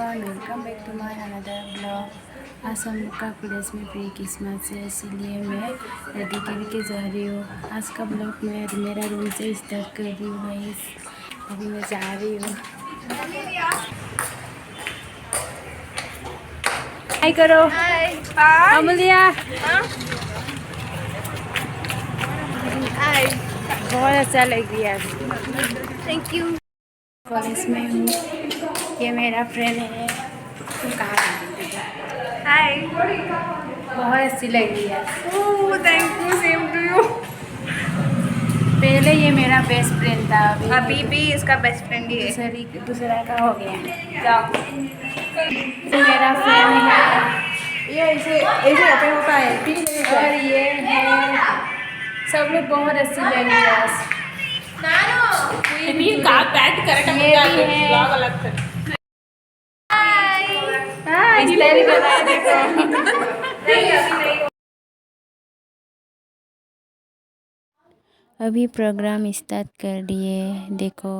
Everyone, welcome back to my another blog. आज हम लोग का कॉलेज में प्री क्रिसमस है, इसीलिए मैं रेडी करके जा रही हूँ। आज का ब्लॉग मैं मेरा रूम से स्टार्ट कर रही हूँ गाइस। अभी मैं जा रही हूँ। हाय करो। हाय अमूल्या। हाय बहुत अच्छा लग रहा है। Thank you. कॉलेज में हूँ, ये मेरा फ्रेंड है। तुम कहाँ गई? हाय बहुत अच्छी लग रही है। Oh thank you, same to you. पहले ये मेरा बेस्ट फ्रेंड था, अभी भी इसका बेस्ट फ्रेंड ही है। दूसरा का हो गया। जाओ। ये मेरा फ्रेंड है ये ऐसे ऐसे ओपन होता है। और ये है, सब लोग बहुत अच्छी लग रही है। ये भी है। हाँ, इस तरह का है, देखो। अभी प्रोग्राम स्टार्ट कर दिए, देखो।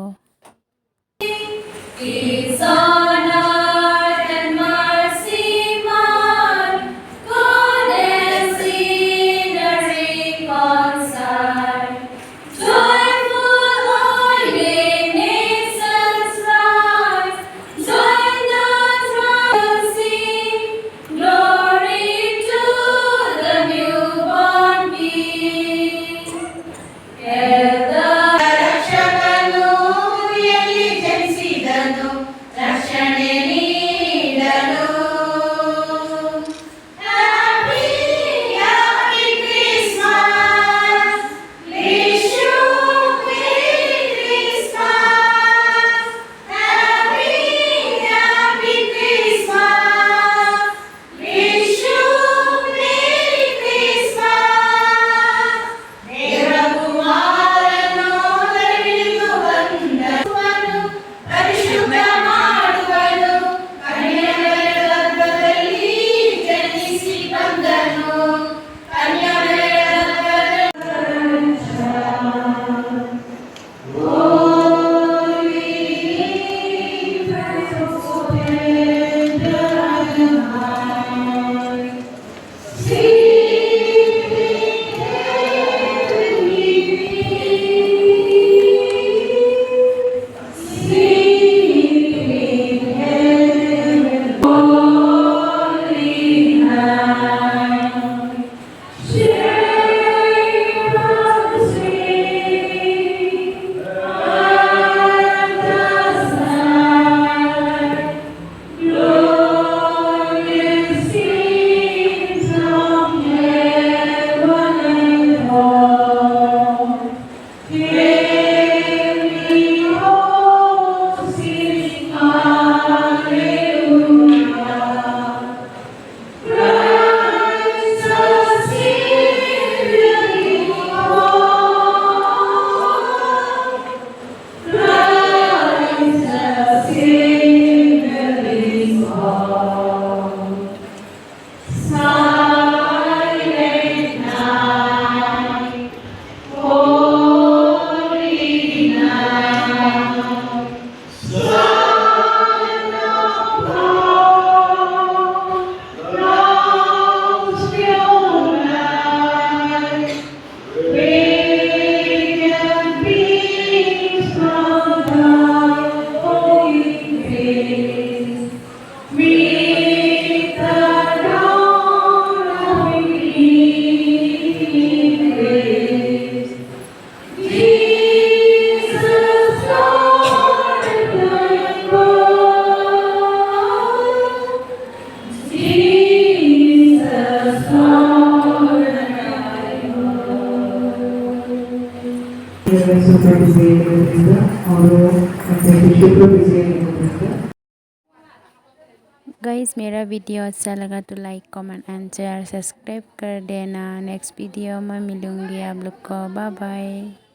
गाइस, मेरा वीडियो अच्छा लगा तो like comment and share subscribe कर देना। नेक्स्ट वीडियो में मिलूंगी आप लोग को। Bye bye.